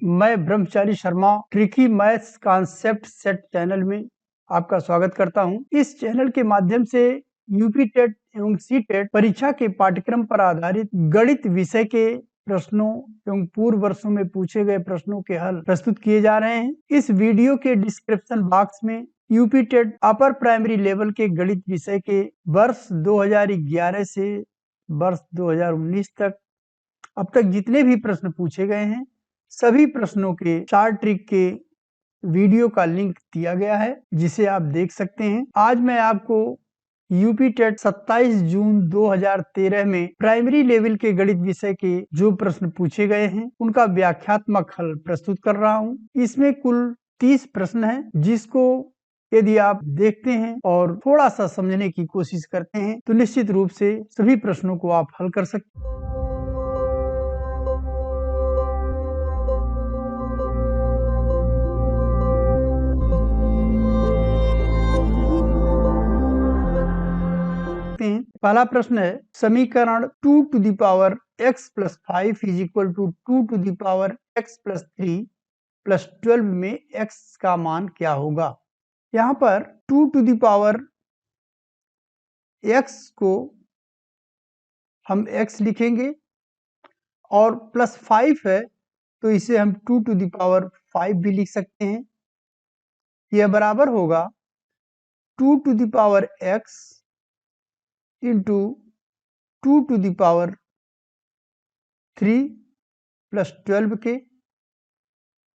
मैं ब्रह्मचारी Sharma tricky maths concept set channel में आपका स्वागत करता हूं। इस चैनल के माध्यम से यूपी टेट एवं सी टेट परीक्षा के पाठ्यक्रम पर आधारित गणित विषय के प्रश्नों एवं पूर्व वर्षों में पूछे गए प्रश्नों के हल प्रस्तुत किए जा रहे हैं। इस वीडियो के डिस्क्रिप्शन बॉक्स में UP TET upper primary level के गणित विषय के वर्ष 2011 से वर्ष 2019 तक अब तक जितने भी प्रश्न पूछे गए हैं सभी प्रश्नों के 4 ट्रिक के वीडियो का लिंक दिया गया है, जिसे आप देख सकते हैं। आज मैं आपको यूपी टेट 27 जून 2013 में प्राइमरी लेवल के गणित विषय के जो प्रश्न पूछे गए हैं उनका व्याख्यात्मक हल प्रस्तुत कर रहा हूं। इसमें कुल 30 प्रश्न हैं, जिसको यदि आप देखते हैं और थोड़ा सा समझने की कोशिश करते हैं तो निश्चित रूप से सभी प्रश्नों को आप हल कर सकते हैं। पहला प्रश्न है, समीकरण 2 to the power x plus 5 is equal to 2 to the power x plus 3 plus 12 में x का मान क्या होगा। यहाँ पर 2 टू द पावर x को हम x लिखेंगे और प्लस 5 है तो इसे हम 2 टू द पावर 5 भी लिख सकते हैं। यह बराबर होगा 2 to the power x into 2 to the power 3 plus 12 के।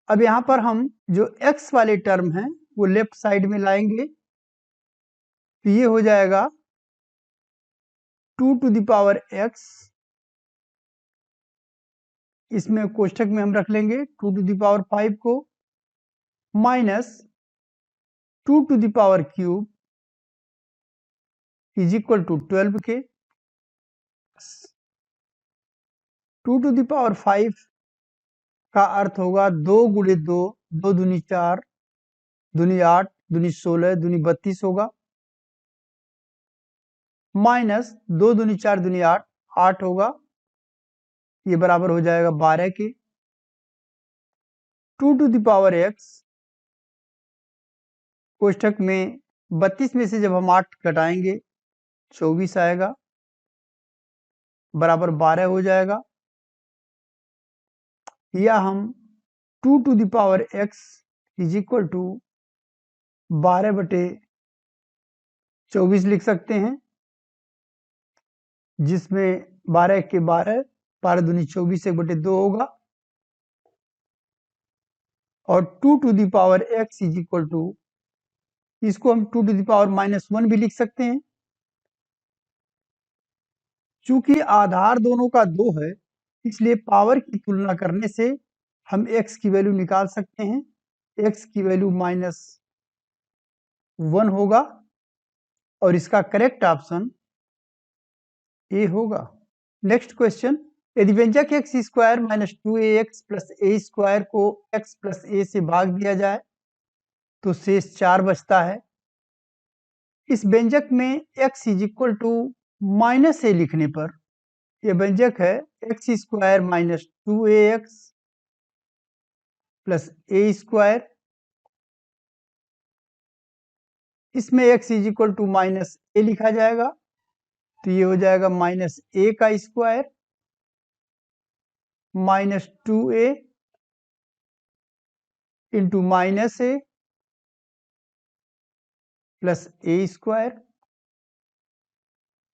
अब यहाँ पर हम जो x वाले टर्म हैं वो लेफ्ट साइड में लाएंगे तो ये हो जाएगा 2 टू द पावर x, इसमें कोष्ठक में हम रख लेंगे 2 टू द पावर 5 को, minus 2 to the power cube is equal to 12 के। 2 टू द पावर 5 का अर्थ होगा 2 गुणे 2, 2 दूनी 4, दूनी 8, दूनी 16, दूनी 32 होगा, माइनस 2 दूनी 4 दूनी 8, 8 होगा, ये बराबर हो जाएगा 12 के। 2 टू द पावर x, कोष्ठक में 32 में से जब हम 8 घटाएंगे 24 आएगा, बराबर 12 हो जाएगा, या हम 2 to the power x is equal to 12/24 लिख सकते हैं, जिसमें 12 के 12, 12 दूनी 24, 1/2 होगा, और 2 to the power x is equal to, इसको हम 2 टू द पावर -1 भी लिख सकते हैं। चूंकि आधार दोनों का 2 है इसलिए पावर की तुलना करने से हम x की वैल्यू निकाल सकते हैं। x की वैल्यू -1 होगा और इसका करेक्ट ऑप्शन ए होगा। नेक्स्ट क्वेश्चन, यदि व्यंजक x square minus 2ax plus a square को x प्लस a से भाग दिया जाए तो शेष 4 बचता है। इस व्यंजक में x is equal to minus a लिखने पर यह व्यंजक है x square minus 2ax plus a square, इसमें x is equal to minus a लिखा जाएगा तो ये हो जाएगा माइनस a का square minus 2a into minus a plus a square,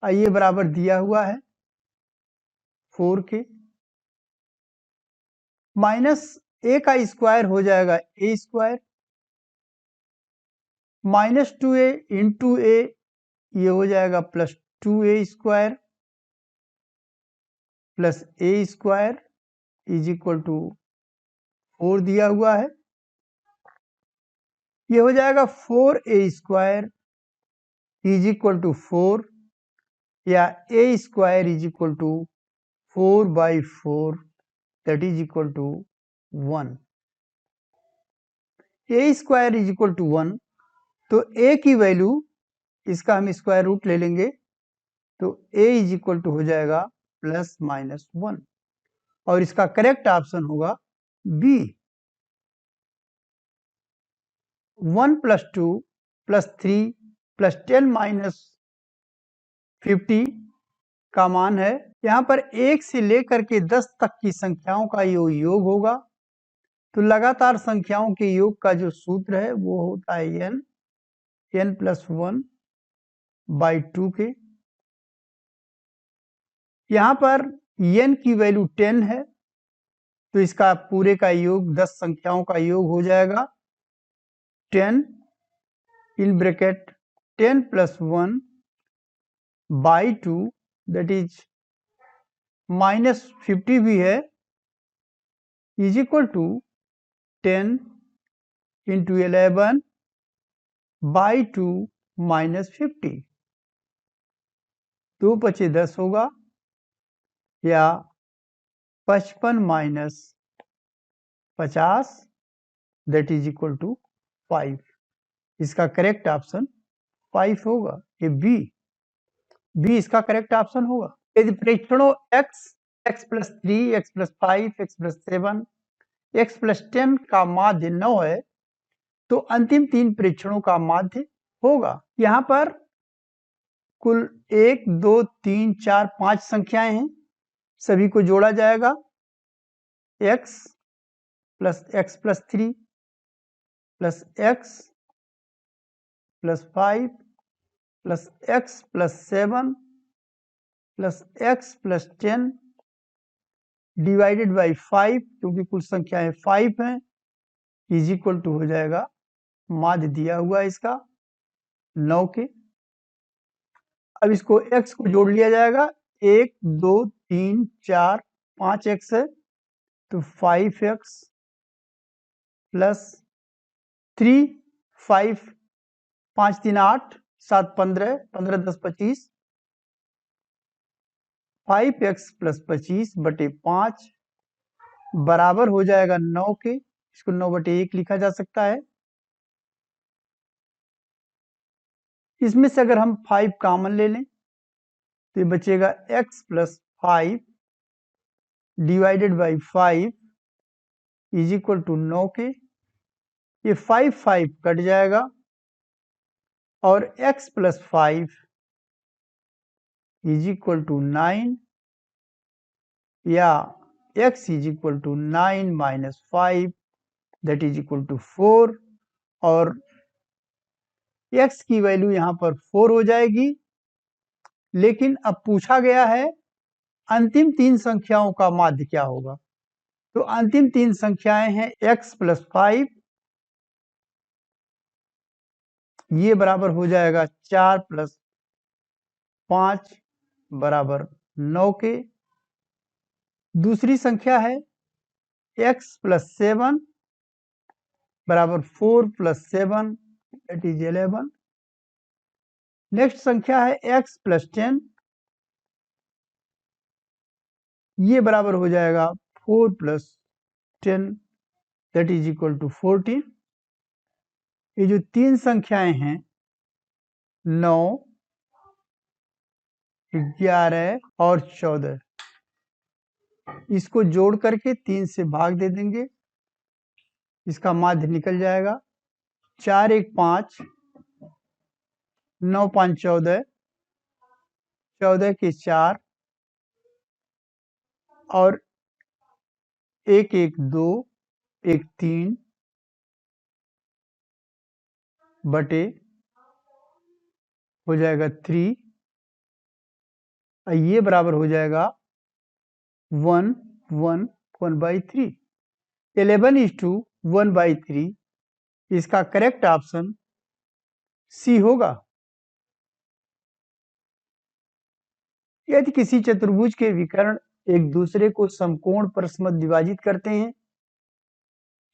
ये बराबर दिया हुआ है 4 के। माइनस a का स्क्वायर हो जाएगा a square, minus 2a into a, ये हो जाएगा plus 2a square plus a square is equal to 4 दिया हुआ है। ये हो जाएगा 4a square is equal to 4, या a square is equal to 4/4 that is equal to 1। a square is equal to 1 तो a की वैल्यू, इसका हम स्क्वायर रूट ले लेंगे तो a इज इक्वल टू हो जाएगा +-1 और इसका करेक्ट ऑप्शन होगा बी। 1 + 2 + 3 + 10 - 50 का मान है। यहाँ पर 1 से लेकर के 10 तक की संख्याओं का योग होगा। तो लगातार संख्याओं के योग का जो सूत्र है वो होता है n + 1/2 के। यहाँ पर n की वैल्यू 10 है, तो इसका पूरे का योग 10 संख्याओं का योग हो जाएगा 10 इन ब्रैकेट 10 + 1/2 दैट इज -50 भी है इज इक्वल टू 10 × 11/2 -50। 2 × 5 = 10 होगा या 55 - 50 दैट इज इक्वल टू 5। इसका करेक्ट ऑप्शन 5 होगा। ये बी इसका करेक्ट ऑप्शन होगा। यदि प्रेक्षणों x + 3 x + 5 x + 7 x + 10 का माध्य 9 है तो अंतिम 3 प्रेक्षणों का माध्य होगा। यहाँ पर कुल 1 2 3 4 5 संख्याएं हैं, सभी को जोड़ा जाएगा। x + x + 3 + x + 5 + x + 7 + x + 10 / 5, क्योंकि कुल संख्याएं 5 हैं, इज इक्वल टू हो जाएगा माध्य दिया हुआ इसका 9 के। अब इसको x को जोड़ लिया जाएगा। 1 2 3 4 5 x है तो 5x + 3 5 5 3 8 7 15 15 10 25 5x + 25/5 बराबर हो जाएगा 9 के। इसको 9/1 लिखा जा सकता है। इसमें से अगर हम 5 कॉमन ले लें तो ये बचेगा x + 5 / 5 इज इक्वल टू 9 के। ये 5 5 कट जाएगा और x + 5 इज इक्वल टू 9 या x is equal to 9 - 5 that is equal to 4 और x की वैल्यू यहाँ पर 4 हो जाएगी। लेकिन अब पूछा गया है अंतिम 3 संख्याओं का माध्य क्या होगा। तो अंतिम 3 संख्याएं हैं x + 5, ये बराबर हो जाएगा 4 + 5 = 9 के। दूसरी संख्या है x + 7 बराबर 4 + 7 दैट इज 11। नेक्स्ट संख्या है x + 10, ये बराबर हो जाएगा 4 + 10 दैट इज इक्वल टू 14। ये जो 3 संख्याएं हैं 9 11 और 14, इसको जोड़ करके 3 से भाग दे देंगे, इसका माध्य निकल जाएगा। 4 1 5 9 5 14 14 के 4 और 1 1 2 1 3 बटे हो जाएगा 3, ये बराबर हो जाएगा 1 1 1/3। 11 is to 1/3, इसका करेक्ट ऑप्शन सी होगा। यदि किसी चतुर्भुज के विकर्ण एक दूसरे को समकोण परस्पर विभाजित करते हैं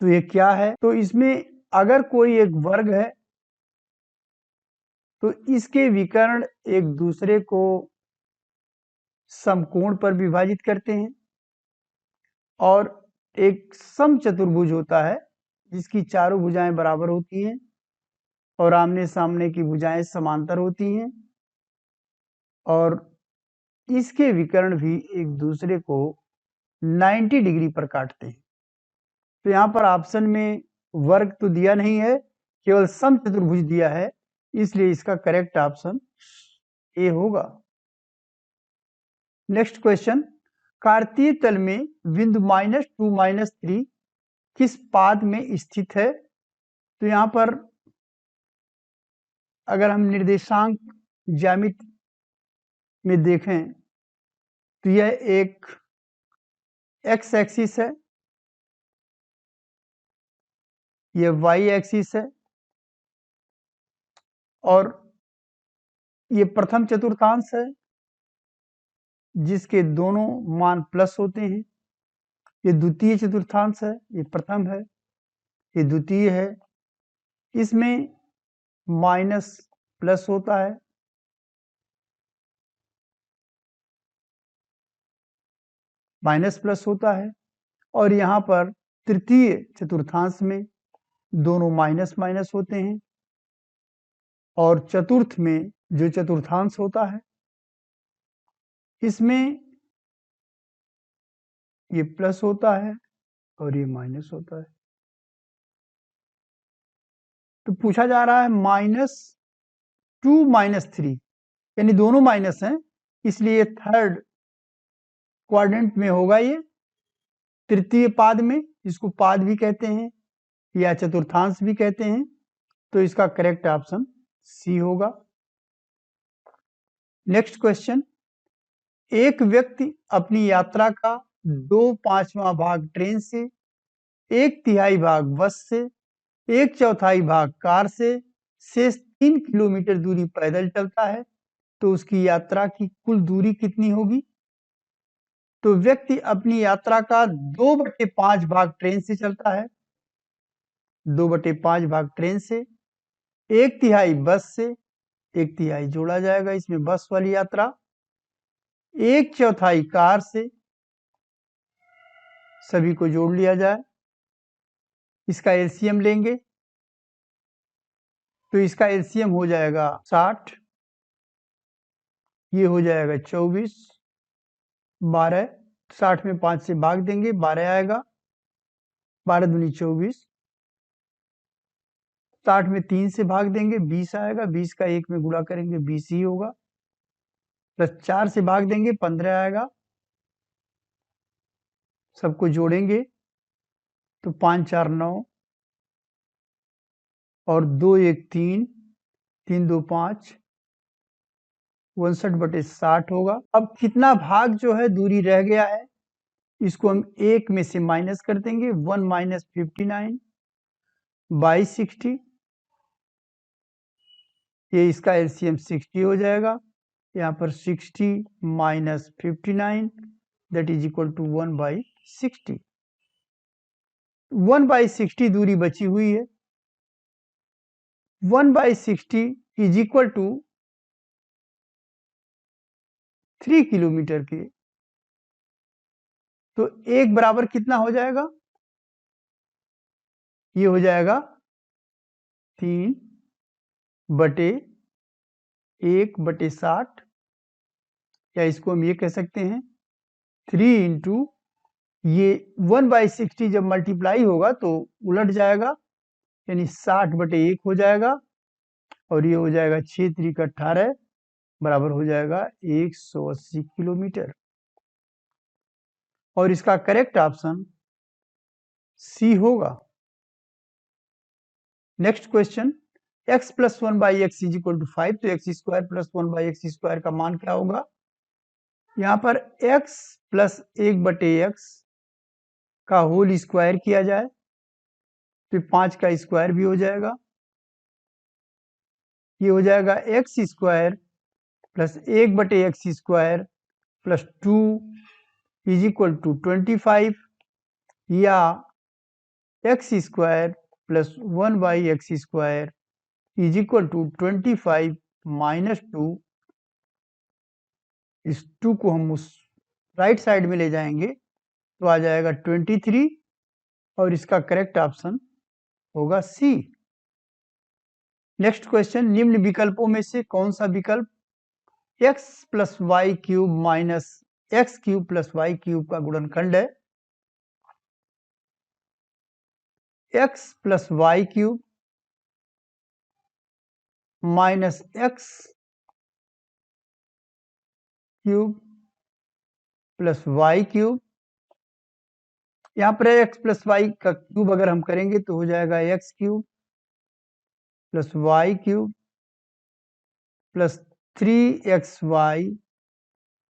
तो ये क्या है। तो इसमें अगर कोई एक वर्ग है तो इसके विकर्ण एक दूसरे को समकोण पर विभाजित करते हैं और एक समचतुर्भुज होता है जिसकी चारों भुजाएं बराबर होती हैं और आमने सामने की भुजाएं समांतर होती हैं और इसके विकर्ण भी एक दूसरे को 90 डिग्री पर काटते हैं। तो यहाँ पर ऑप्शन में वर्ग तो दिया नहीं है, केवल समचतुर्भुज दिया है, इसलिए इसका करेक्ट ऑप्शन ए होगा। नेक्स्ट क्वेश्चन, कार्तीय तल में बिंदु -2 -3 किस पाद में स्थित है? तो यहाँ पर अगर हम निर्देशांक ज्यामिति में देखें तो यह एक एक्स एक्सिस है, यह वाई एक्सिस है और ये प्रथम चतुर्थांश है जिसके दोनों मान प्लस होते हैं। ये द्वितीय चतुर्थांश है, ये प्रथम है, ये द्वितीय है, इसमें माइनस प्लस होता है। माइनस प्लस होता है और यहाँ पर तृतीय चतुर्थांश में दोनों माइनस माइनस होते हैं और चतुर्थ में जो चतुर्थांश होता है इसमें ये प्लस होता है और ये माइनस होता है। तो पूछा जा रहा है -2 -3, यानी दोनों माइनस हैं, इसलिए थर्ड क्वाड्रेंट में होगा ये, तृतीय पाद में, इसको पाद भी कहते हैं या चतुर्थांश भी कहते हैं। तो इसका करेक्ट ऑप्शन सी होगा। नेक्स्ट क्वेश्चन, एक व्यक्ति अपनी यात्रा का 2/5वां भाग ट्रेन से, 1/3 भाग बस से, 1/4 भाग कार से, शेष 3 किलोमीटर दूरी पैदल चलता है, तो उसकी यात्रा की कुल दूरी कितनी होगी? तो व्यक्ति अपनी यात्रा का 2/5 भाग ट्रेन से चलता है, 2/5 भाग ट्रेन से, 1/3 बस से, 1/3 जोड़ा जाएगा इसमें बस वाली यात्रा, 1/4 कार से, सभी को जोड़ लिया जाए, इसका एलसीएम लेंगे तो इसका एलसीएम हो जाएगा 60, ये हो जाएगा 24, 12, 60 में 5 से भाग देंगे 12 आएगा, 12 दूनी 24, 60 में 3 से भाग देंगे 20 आएगा, 20 का 1 में गुणा करेंगे 20 ही होगा, प्लस 4 से भाग देंगे 15 आएगा, सबको जोड़ेंगे तो 5 4 9 और 2 1 3, 3 2 5, 59/60 होगा। अब कितना भाग जो है दूरी रह गया है इसको हम 1 में से माइनस कर देंगे, 1 - 59 बाई 60, ये इसका एलसीएम 60 हो जाएगा। यहाँ पर 60 - 59 दैट इज इक्वल टू 1/60। 1/60 दूरी बची हुई है, 1/60 इज इक्वल टू 3 किलोमीटर के, तो 1 बराबर कितना हो जाएगा? ये हो जाएगा 3/1/60, या इसको हम ये कह सकते हैं 3 इंटू ये 1/60 जब मल्टीप्लाई होगा तो उलट जाएगा, यानी 60/1 हो जाएगा और ये हो जाएगा 6 3 का 18 बराबर हो जाएगा 180 किलोमीटर, और इसका करेक्ट ऑप्शन सी होगा। नेक्स्ट क्वेश्चन, x + 1/x = 5, तो x² + 1/x² का मान क्या होगा? यहाँ पर x + 1/x का होल स्क्वायर किया जाए तो 5 का स्क्वायर भी हो जाएगा, ये हो जाएगा x² + 1/x² + 2 = 25, या x² + 1/x² = 25 - 2, इस 2 को हम उस राइट साइड में ले जाएंगे तो आ जाएगा 23, और इसका करेक्ट ऑप्शन होगा सी। नेक्स्ट क्वेश्चन, निम्न विकल्पों में से कौन सा विकल्प x + y³ - x³ + y³ का गुणनखंड है? x + y³ minus X cube plus Y cube. यहाँ पर एक्स प्लस वाई का क्यूब अगर हम करेंगे तो हो जाएगा X cube plus Y cube plus 3xy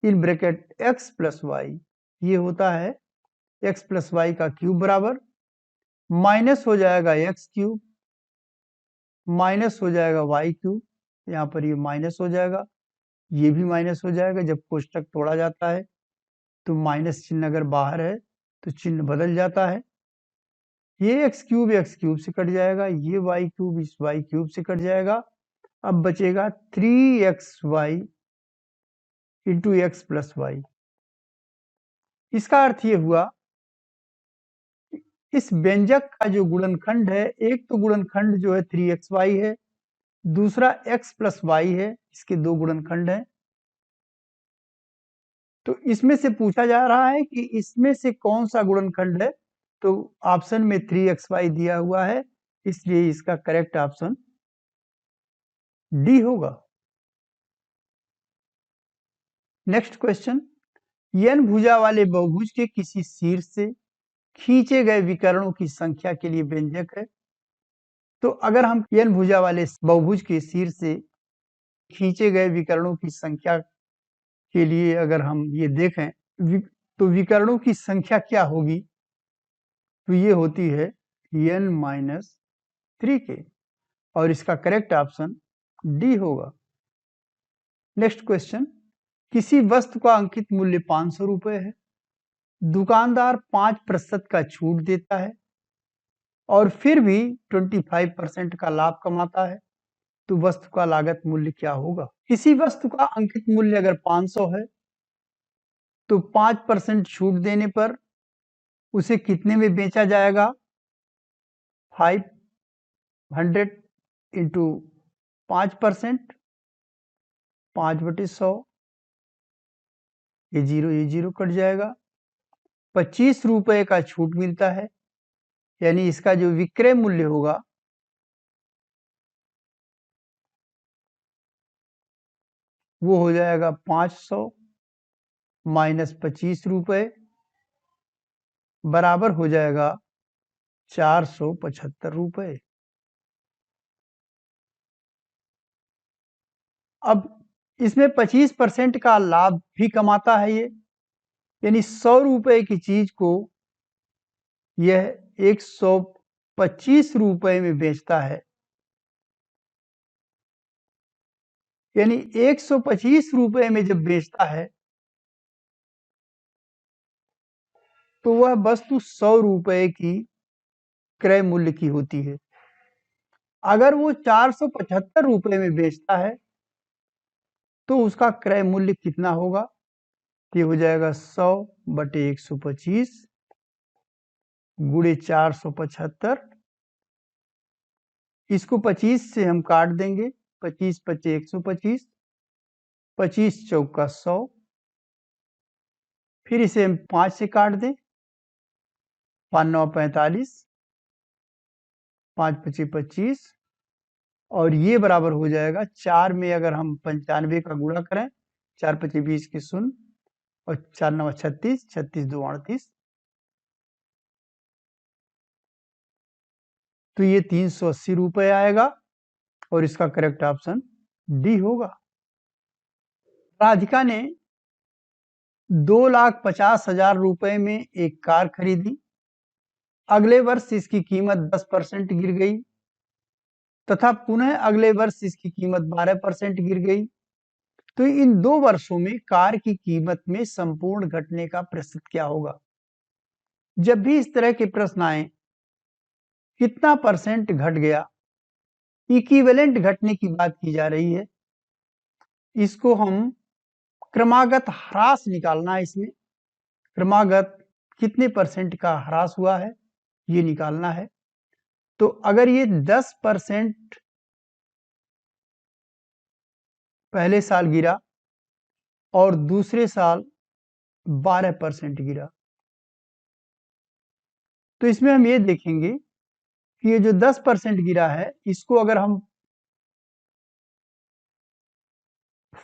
in bracket x plus Y. ये होता है x प्लस वाई का क्यूब बराबर माइनस हो जाएगा एक्स क्यूब माइनस हो जाएगा वाई क्यूब। यहाँ पर ये माइनस हो जाएगा, ये भी माइनस हो जाएगा। जब कोष्टक तोड़ा जाता है तो माइनस चिन्ह अगर बाहर है तो चिन्ह बदल जाता है। ये एक्स क्यूब से कट जाएगा, ये वाई क्यूब इस वाई क्यूब से कट जाएगा। अब बचेगा 3xy into x plus Y. इसका अर्थ ये हुआ इस व्यंजक का जो गुणनखंड है, एक तो गुणनखंड जो है 3xy है, दूसरा x प्लस वाई है, इसके दो गुणनखंड हैं। तो इसमें से पूछा जा रहा है कि इसमें से कौन सा गुणनखंड है, तो ऑप्शन में 3xy दिया हुआ है, इसलिए इसका करेक्ट ऑप्शन डी होगा। नेक्स्ट क्वेश्चन, n भुजा वाले बहुभुज के किसी शीर्ष से खींचे गए विकर्णों की संख्या के लिए व्यंजक है। तो अगर हम n भुजा वाले बहुभुज के शीर्ष से खींचे गए विकर्णों की संख्या के लिए अगर हम ये देखें तो विकर्णों की संख्या क्या होगी, तो ये होती है n माइनस 3k और इसका करेक्ट ऑप्शन डी होगा। नेक्स्ट क्वेश्चन, किसी वस्तु का अंकित मूल्य 500 रुपए है, दुकानदार 5% का छूट देता है और फिर भी 25% का लाभ कमाता है, तो वस्तु का लागत मूल्य क्या होगा। किसी वस्तु का अंकित मूल्य अगर 500 है तो 5% छूट देने पर उसे कितने में बेचा जाएगा, 500 इंटू 5%, 5/100, ये जीरो कट जाएगा। 25 रुपए का छूट मिलता है, यानी इसका जो विक्रय मूल्य होगा वो हो जाएगा 500 माइनस 25 रुपए बराबर हो जाएगा 475 रुपए। अब इसमें 25% का लाभ भी कमाता है ये, यानी 100 रुपए की चीज को यह 125 रुपए में बेचता है, यानी 125 रुपए में जब बेचता है तो वह वस्तु 100 रुपए की क्रय मूल्य की होती है। अगर वो 475 रुपए में बेचता है तो उसका क्रय मूल्य कितना होगा, ये हो जाएगा 100/125 गुणे 475। इसको 25 से हम काट देंगे, 25 पचे 125, 25 चौका 100, फिर इसे हम 5 से काट दें, 5 9 45, 5 पचे 25 और ये बराबर हो जाएगा 4 में अगर हम 95 का गुणा करें, 4 पचे 20 के 0 और 4 9 36, 36 2 38, तो ये 380 रुपए आएगा और इसका करेक्ट ऑप्शन डी होगा। राधिका ने 2,50,000 रुपए में एक कार खरीदी, अगले वर्ष इसकी कीमत 10% गिर गई तथा पुनः अगले वर्ष इसकी कीमत 12% गिर गई, तो इन 2 वर्षों में कार की कीमत में संपूर्ण घटने का प्रतिशत क्या होगा। जब भी इस तरह के प्रश्न आए, कितना परसेंट घट गया, इक्विवेलेंट घटने की बात की जा रही है, इसको हम क्रमागत ह्रास निकालना है। इसमें क्रमागत कितने परसेंट का ह्रास हुआ है ये निकालना है। तो अगर ये 10% पहले साल गिरा और दूसरे साल 12% गिरा, तो इसमें हम ये देखेंगे कि ये जो 10% गिरा है, इसको अगर हम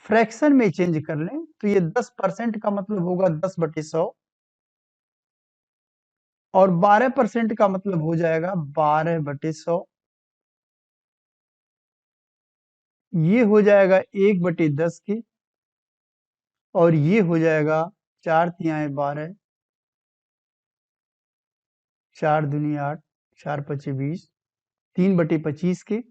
फ्रैक्शन में चेंज कर लें तो ये 10% का मतलब होगा 10/100 और 12% का मतलब हो जाएगा 12/100। ये हो जाएगा 1/10 की और ये हो जाएगा 4×3=12, 4×2=8, 4×5=20, 3/25 के।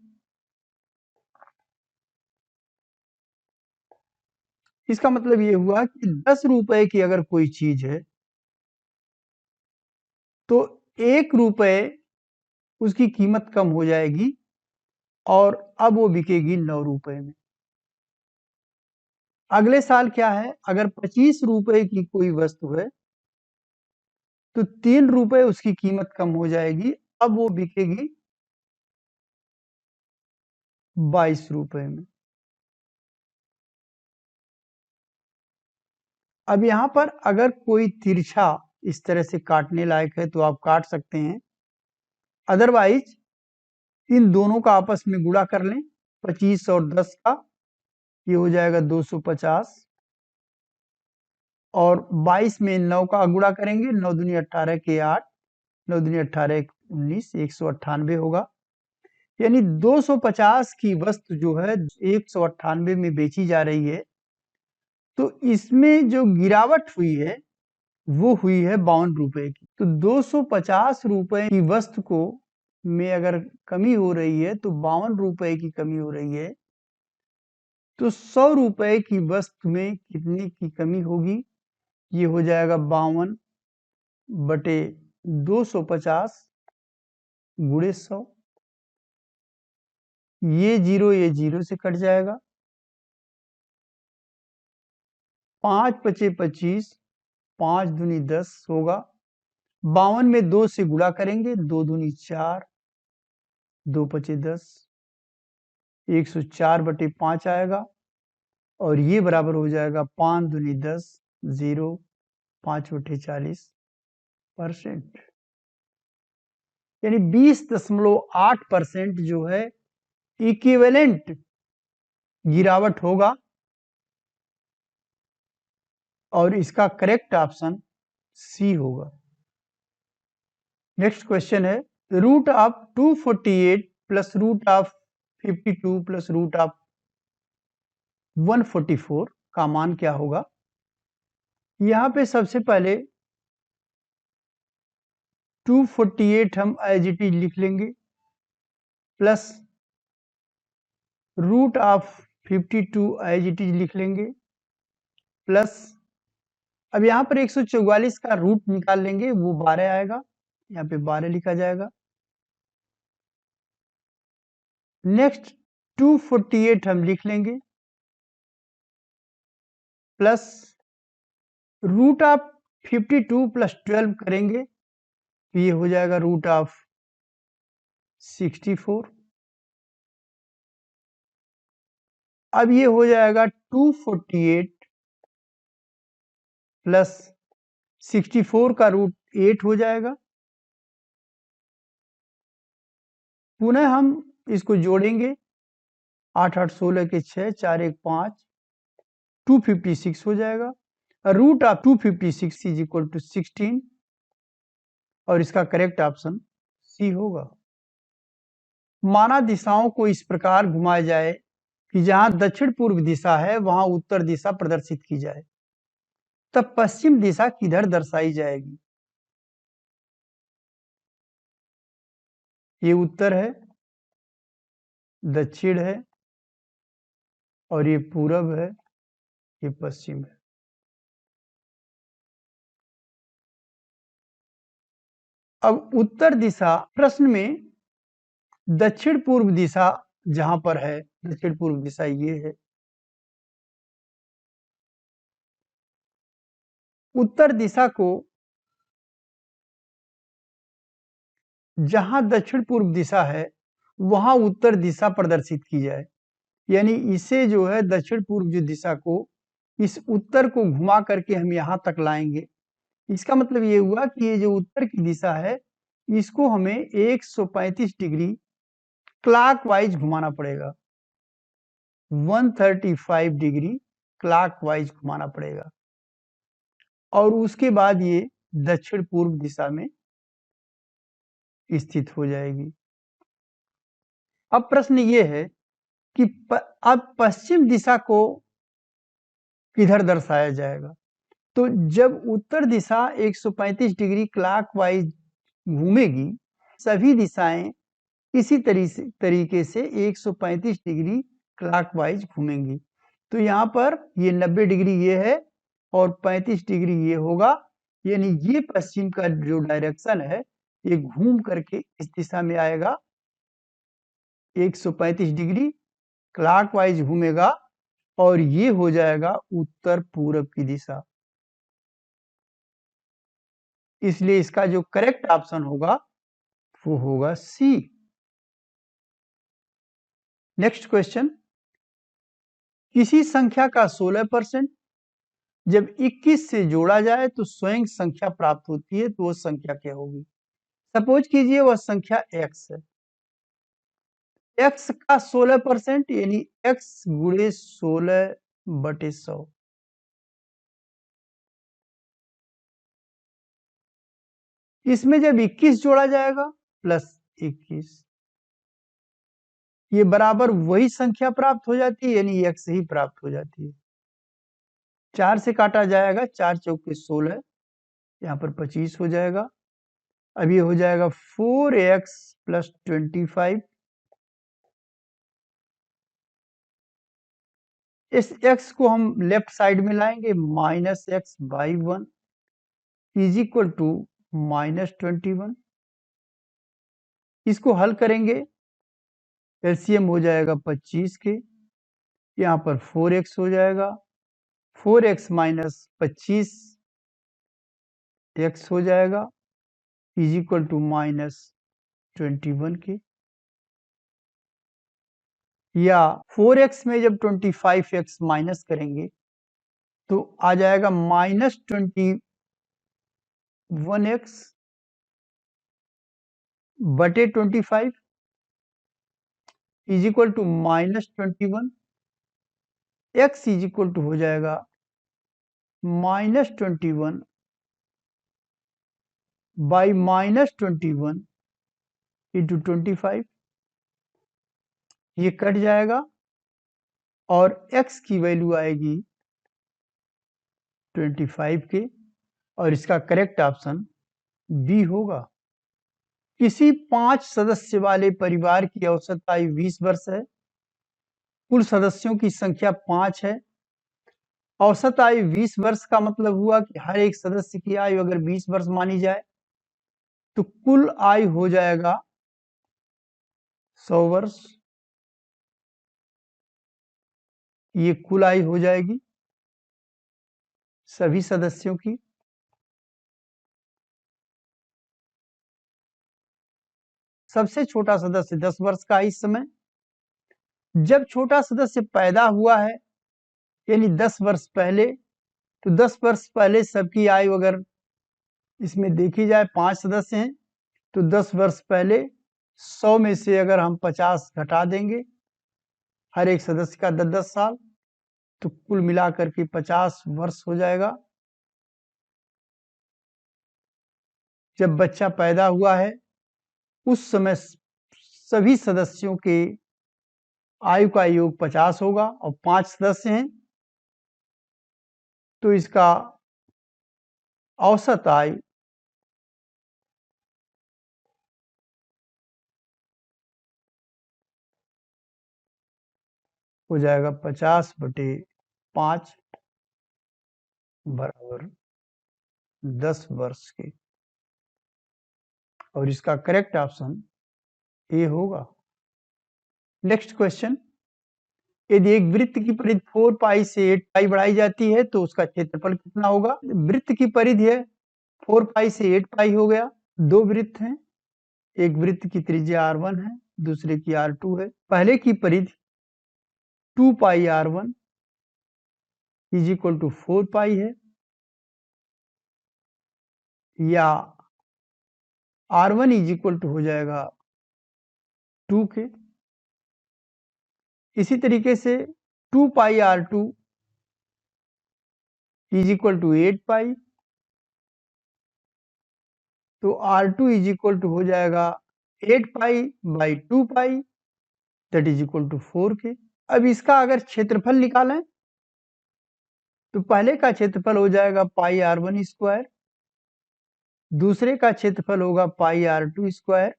इसका मतलब ये हुआ कि 10 रुपए की अगर कोई चीज है तो 1 रुपए उसकी कीमत कम हो जाएगी और अब वो बिकेगी 9 रुपए में। अगले साल क्या है, अगर 25 रुपए की कोई वस्तु है तो 3 रुपए उसकी कीमत कम हो जाएगी, अब वो बिकेगी 22 रुपए में। अब यहां पर अगर कोई तिरछा इस तरह से काटने लायक है तो आप काट सकते हैं, अदरवाइज इन दोनों का आपस में गुणा कर लें, 25 और 10 का, ये हो जाएगा 250 और 22 में 9 का गुणा करेंगे, 9×2=18 के 8, 9×2=18=19, 198 होगा। यानी 250 की वस्तु जो है 198 में बेची जा रही है, तो इसमें जो गिरावट हुई है वो हुई है 52 रुपए की। तो 250 रुपए की वस्तु को में अगर कमी हो रही है तो 52 रुपए की कमी हो रही है, तो 100 रुपए की वस्तु में कितने की कमी होगी, ये हो जाएगा 52/250 गुणे 100। ये जीरो से कट जाएगा, 5×5=25, 5×2=10 होगा। 52 में 2 से गुणा करेंगे, 2×2=4, 2×5=10, 104/5 आएगा और ये बराबर हो जाएगा 5×2=10, 0, 5/40%। यानी 20.8% जो है इक्विवेलेंट गिरावट होगा और इसका करेक्ट ऑप्शन सी होगा। नेक्स्ट क्वेश्चन है, root of 248 plus root of 52 plus root of 144 का मान क्या होगा। यहां पे सबसे पहले 248 हम एज इट इज लिख लेंगे, plus root of 52 as it is लिख लेंगे, प्लस अब यहां पर 144 का रूट निकाल लेंगे, वो 12 आएगा, यहाँ पे 12 लिखा जाएगा। नेक्स्ट 248 हम लिख लेंगे, प्लस रूट ऑफ 52 प्लस 12 करेंगे तो ये हो जाएगा रूट ऑफ 64। अब ये हो जाएगा 248 प्लस 64 का रूट 8 हो जाएगा। पुनः हम इसको जोड़ेंगे, 8 8 16 के 6, 4 1 5, 256 हो जाएगा। Root of 256 is equal to 16 और इसका करेक्ट ऑप्शन सी होगा। माना दिशाओं को इस प्रकार घुमाया जाए कि जहां दक्षिण पूर्व दिशा है वहां उत्तर दिशा प्रदर्शित की जाए, तब पश्चिम दिशा किधर दर्शाई जाएगी। ये उत्तर है, दक्षिण है और ये पूरब है, ये पश्चिम है। अब उत्तर दिशा, प्रश्न में दक्षिण पूर्व दिशा जहां पर है, दक्षिण पूर्व दिशा ये है, उत्तर दिशा को जहां दक्षिण पूर्व दिशा है वहां उत्तर दिशा प्रदर्शित की जाए, यानी इसे जो है दक्षिण पूर्व जो दिशा को, इस उत्तर को घुमा करके हम यहां तक लाएंगे। इसका मतलब ये हुआ कि ये जो उत्तर की दिशा है इसको हमें 135 डिग्री क्लॉकवाइज घुमाना पड़ेगा। 135 डिग्री क्लॉकवाइज घुमाना पड़ेगा और उसके बाद ये दक्षिण पूर्व दिशा में स्थित हो जाएगी। अब प्रश्न ये है कि अब पश्चिम दिशा को किधर दर्शाया जाएगा? तो जब उत्तर दिशा 135 डिग्री क्लॉकवाइज घूमेगी, सभी दिशाएं इसी तरीके से 135 डिग्री क्लॉकवाइज घूमेंगी। तो यहाँ पर ये 90 डिग्री ये है और 35 डिग्री ये होगा, यानी ये पश्चिम का जो डायरेक्शन है ये घूम करके इस दिशा में आएगा, 135 डिग्री क्लॉकवाइज घूमेगा और ये हो जाएगा उत्तर पूरब की दिशा। इसलिए इसका जो करेक्ट ऑप्शन होगा वो होगा सी। नेक्स्ट क्वेश्चन, किसी संख्या का 16% जब 21 से जोड़ा जाए तो स्वयं संख्या प्राप्त होती है, तो वो संख्या क्या होगी? सपोज कीजिए वह संख्या x है, x का 16% यानी x गुणे 16/100। इसमें जब 21 जोड़ा जाएगा प्लस 21, ये बराबर वही संख्या प्राप्त हो जाती है, यानी x ही प्राप्त हो जाती है। 4 से काटा जाएगा, 4 चौके 16, यहाँ पर 25 हो जाएगा। अब ये हो जाएगा 4x + 25। इस x को हम लेफ्ट साइड में लाएंगे, -x/1 इज इक्वल टू -21। इसको हल करेंगे, एलसीएम हो जाएगा 25 के, यहाँ पर 4x हो जाएगा, 4x - 25 x हो जाएगा इज इक्वल टू -21 के, या 4x में जब 25x माइनस करेंगे तो आ जाएगा -21x बटे 25 is equal to -21। x is equal to हो जाएगा -21 बाई -21 इंटू 25, ये कट जाएगा और x की वैल्यू आएगी 25 के, और इसका करेक्ट ऑप्शन बी होगा। किसी 5 सदस्य वाले परिवार की औसत आयु 20 वर्ष है, कुल सदस्यों की संख्या 5 है। औसत आयु 20 वर्ष का मतलब हुआ कि हर एक सदस्य की आयु अगर 20 वर्ष मानी जाए तो कुल आयु हो जाएगा 100 वर्ष। ये कुल आयु हो जाएगी सभी सदस्यों की। सबसे छोटा सदस्य 10 वर्ष का इस समय। जब छोटा सदस्य पैदा हुआ है यानी 10 वर्ष पहले, तो 10 वर्ष पहले सबकी आयु अगर इसमें देखी जाए 5 सदस्य हैं तो 10 वर्ष पहले 100 में से अगर हम 50 घटा देंगे, हर एक सदस्य का 10-10 साल, तो कुल मिलाकर के 50 वर्ष हो जाएगा। जब बच्चा पैदा हुआ है उस समय सभी सदस्यों के आयु का योग 50 होगा और 5 सदस्य हैं तो इसका औसत आयु हो जाएगा 50/5 बराबर 10 वर्ष के, और इसका करेक्ट ऑप्शन ए होगा। नेक्स्ट क्वेश्चन, यदि एक वृत्त की परिधि 4 पाई से 8 पाई बढ़ाई जाती है तो उसका क्षेत्रफल कितना होगा? वृत्त की परिधि है 4 पाई से 8 पाई हो गया। दो वृत्त हैं, एक वृत्त की त्रिज्या r1 है, दूसरे की r2 है। पहले की परिधि 2 पाई r1 इज इक्वल टू 4 पाई है, या r1 इज इक्वल टू हो जाएगा 2 के। इसी तरीके से 2 pi R2 is equal to 8 pi, तो R2 इज इक्वल टू हो जाएगा 8 pi by 2 pi, that is equal to 4K। अब इसका अगर क्षेत्रफल निकालें तो पहले का क्षेत्रफल हो जाएगा पाई R1 स्क्वायर, दूसरे का क्षेत्रफल होगा पाई R2 square,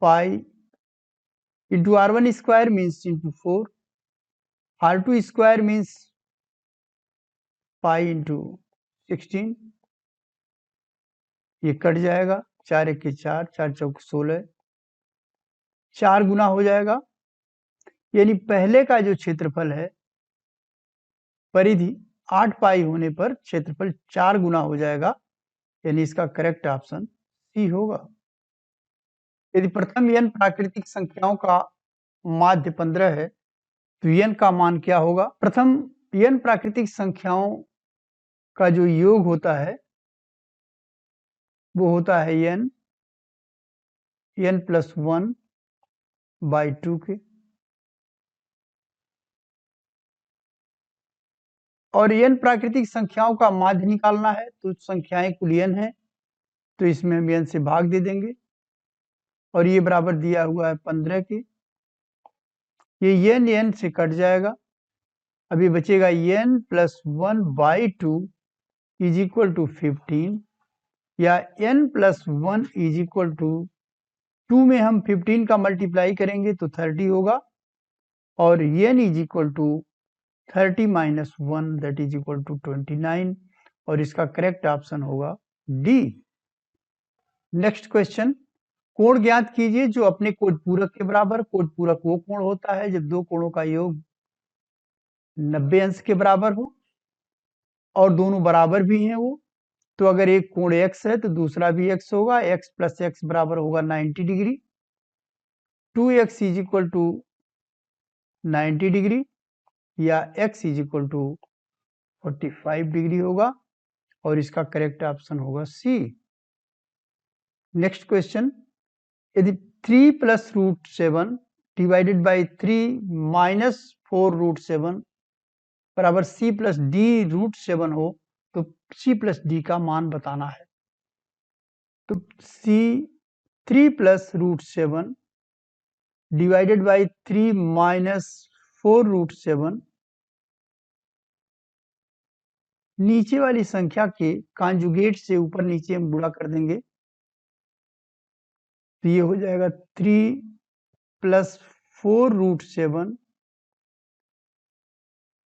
pi into R1 square means into 4, R2 square means pi into 16, ये कट जाएगा, 4 1 4, 4 चौक 16, 4 गुना हो जाएगा, यानी पहले का जो क्षेत्रफल है परिधि 8 पाई होने पर क्षेत्रफल 4 गुना हो जाएगा, यानी इसका करेक्ट ऑप्शन सी होगा। यदि प्रथम n प्राकृतिक संख्याओं का माध्य 15 है तो n का मान क्या होगा? प्रथम n प्राकृतिक संख्याओं का जो योग होता है वो होता है n प्लस 1 बाई 2 के, और n प्राकृतिक संख्याओं का माध्य निकालना है तो संख्याएं कुल n है, तो इसमें हम n से भाग दे देंगे और ये बराबर दिया हुआ है 15 के, ये n से कट जाएगा, अभी बचेगा n plus 1 by 2 is equal to 15, या n plus 1 is equal to 2 में हम 15 का मल्टीप्लाई करेंगे तो 30 होगा, और n is equal to 30 minus 1 that is equal to 29, और इसका करेक्ट ऑप्शन होगा डी। नेक्स्ट क्वेश्चन, कोण ज्ञात कीजिए जो अपने कोण पूरक के बराबर। कोण पूरक वो कोण होता है जब दो कोणों का योग 90 अंश के बराबर हो और दोनों बराबर भी हैं वो, तो अगर एक कोण x है तो दूसरा भी x होगा, x प्लस x बराबर होगा 90 degree, 2x is equal to 90 degree, या x is equal to 45 degree होगा, और इसका करेक्ट ऑप्शन होगा सी। नेक्स्ट क्वेश्चन, यदि 3 plus root 7 divided by 3 minus 4 root 7 बराबर c प्लस डी रूट 7 हो तो c प्लस डी का मान बताना है। तो c 3 plus root 7 divided by 3 minus 4 root 7, नीचे वाली संख्या के कॉन्जुगेट से ऊपर नीचे हम गुणा कर देंगे, तो ये हो जाएगा 3 plus 4 root 7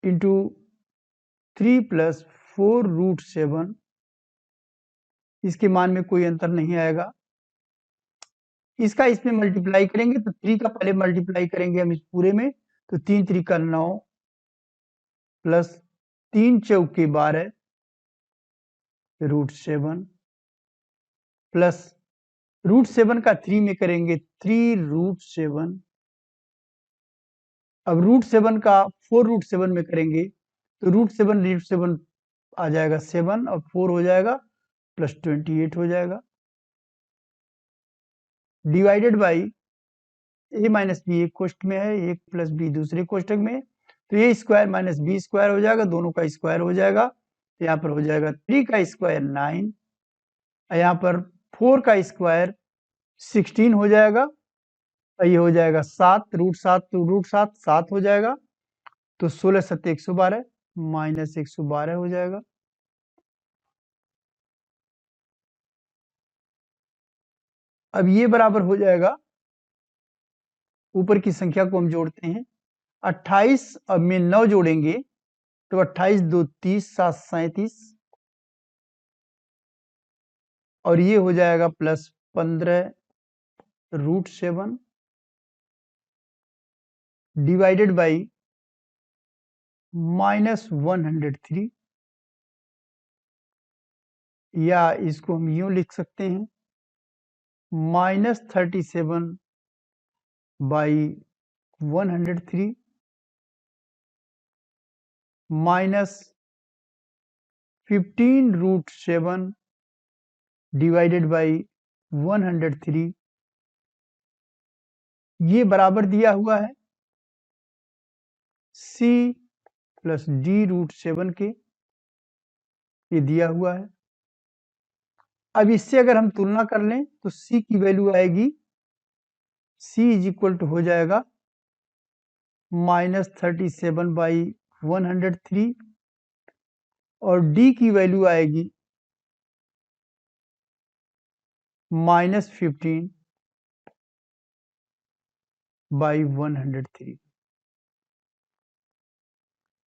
into 3 plus 4 root 7, इसके मान में कोई अंतर नहीं आएगा, इसका इसमें मल्टीप्लाई करेंगे तो 3 का पहले मल्टीप्लाई करेंगे हम इस पूरे में, तो 3 3 का 9 प्लस 3 चौके 12 रूट 7 प्लस रूट 7 का 3 में करेंगे 3 रूट 7, अब रूट 7 का 4 रूट 7 में करेंगे तो रूट 7 आ जाएगा 7 और 4 हो जाएगा प्लस 28 हो जाएगा, divided by A minus B एक कोष्ठ में है, एक प्लस बी दूसरे कोष्ठक में, तो ए स्क्वायर माइनस बी स्क्वायर हो जाएगा, दोनों का स्क्वायर हो जाएगा, तो यहाँ पर हो जाएगा 3 का स्क्वायर 9, यहाँ पर 4 का स्क्वायर 16 हो जाएगा, और ये हो जाएगा 7 रूट 7 तो रूट 7 7 हो जाएगा, तो 16 7 112 माइनस 112 हो जाएगा। अब ये बराबर हो जाएगा, ऊपर की संख्या को हम जोड़ते हैं, 28 अब में 9 जोड़ेंगे तो 28 2 30 7 37, और ये हो जाएगा plus 15 root 7 divided by minus 103, या इसको हम यूं लिख सकते हैं minus 37 by 103 minus 15 root 7 divided by 103, ये बराबर दिया हुआ है c प्लस डी रूट 7 के, ये दिया हुआ है। अब इससे अगर हम तुलना कर लें तो c की वैल्यू आएगी, c इज इक्वल टू हो जाएगा -37/103 और d की वैल्यू आएगी -15/103।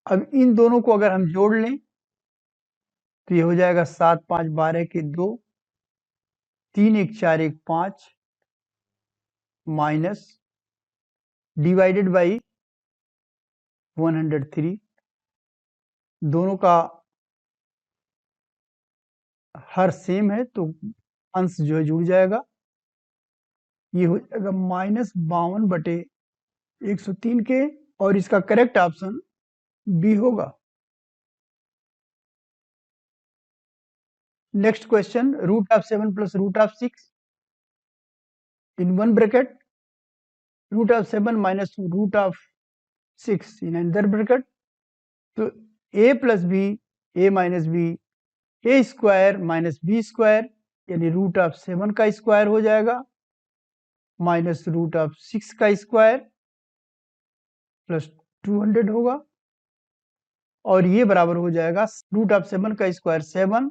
अब इन दोनों को अगर हम जोड़ लें तो ये हो जाएगा 7 5 12 के 2, 3 1 4 1 5 माइनस डिवाइडेड बाई 103। दोनों का हर सेम है तो अंश जो है जुड़ जाएगा। ये हो जाएगा -52/103 के, और इसका करेक्ट ऑप्शन बी होगा। Next question, √7 plus √6 in one bracket, √7 minus √6 in another bracket. तो a plus B, a minus B, A square minus B square यानी √7 का स्क्वायर हो जाएगा माइनस √6 का स्क्वायर प्लस 200 होगा, और ये बराबर हो जाएगा √7 का स्क्वायर 7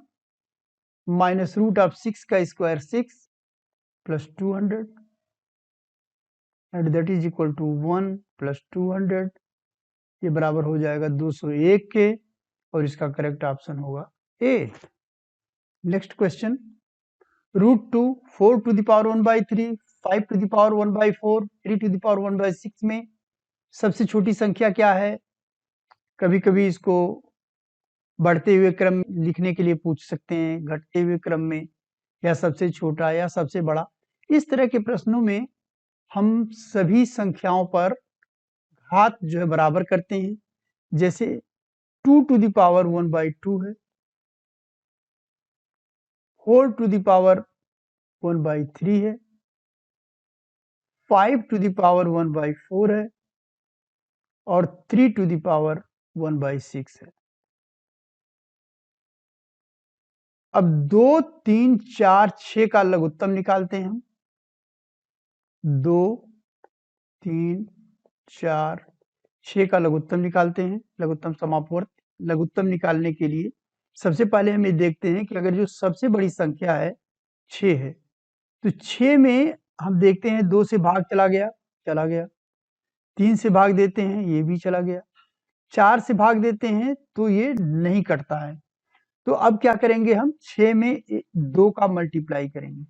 माइनस √6 का square 6 plus 200 and that is equal to 1 plus 200। ये बराबर हो जाएगा 201 के, और इसका करेक्ट ऑप्शन होगा A. Next question, √2 4 to the power 1/3 5 to the power 1/4 3 to the power 1/6 में सबसे छोटी संख्या क्या है? कभी कभी इसको बढ़ते हुए क्रम लिखने के लिए पूछ सकते हैं, घटते हुए क्रम में, या सबसे छोटा या सबसे बड़ा। इस तरह के प्रश्नों में हम सभी संख्याओं पर घात जो है बराबर करते हैं। जैसे 2 टू द पावर 1/2 है, 4 टू द पावर 1/3 है, 5 टू द पावर 1/4 है, और 3 टू द पावर 1/6 है। अब 2 3 4 6 का लघुत्तम निकालते हैं हम। 2 3 4 6 का लघुत्तम निकालते हैं, लघुत्तम समापवर्त। लघुत्तम निकालने के लिए सबसे पहले हम ये देखते हैं कि अगर जो सबसे बड़ी संख्या है 6 है, तो 6 में हम देखते हैं 2 से भाग चला गया, 3 से भाग देते हैं, ये भी चला गया, 4 से भाग देते हैं तो ये नहीं कटता है। तो अब क्या करेंगे हम, 6 में 2 का मल्टीप्लाई करेंगे।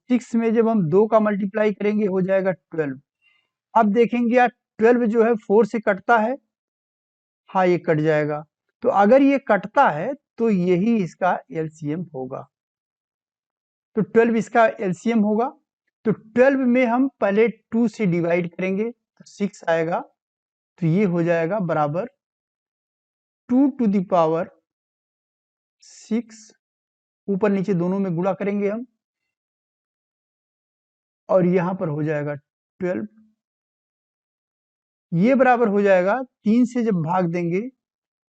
6 में जब हम 2 का मल्टीप्लाई करेंगे हो जाएगा 12। अब देखेंगे यार 12 जो है 4 से कटता है, हाँ ये कट जाएगा। तो अगर ये कटता है तो यही इसका एलसीएम होगा। तो 12 इसका एलसीएम होगा। तो 12 में हम पहले 2 से डिवाइड करेंगे तो 6 आएगा। तो ये हो जाएगा बराबर 2 टू द पावर 6, ऊपर नीचे दोनों में गुणा करेंगे हम, और यहां पर हो जाएगा 12। ये बराबर हो जाएगा 3 से जब भाग देंगे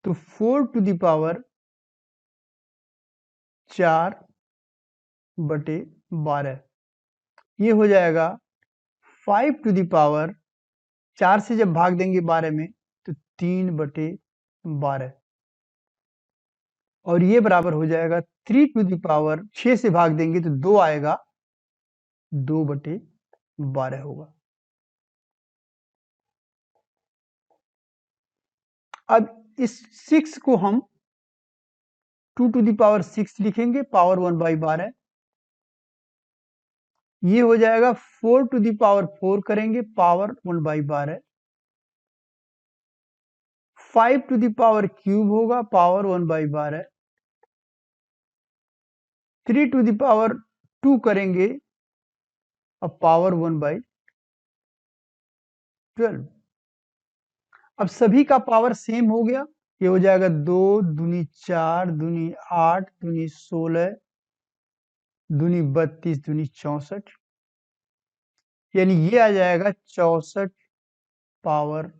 तो 4 टू द पावर 4/12। ये हो जाएगा 5 टू द पावर 4 से जब भाग देंगे 12 में तो 3/12, और ये बराबर हो जाएगा 3 टू द पावर 6 से भाग देंगे तो 2 आएगा, 2/12 होगा। अब इस 6 को हम 2 टू द पावर 6 लिखेंगे, पावर 1/12। ये हो जाएगा 4 टू द पावर 4 करेंगे, power 1/12। 5 to the power cube होगा, पावर 1/12। 3 टू द पावर 2 करेंगे, अब पावर 1/12। अब सभी का पावर सेम हो गया। ये हो जाएगा 2 दूनी 4 दूनी 8 दूनी 16 दूनी 32 दूनी 64, यानी ये आ जाएगा 64 पावर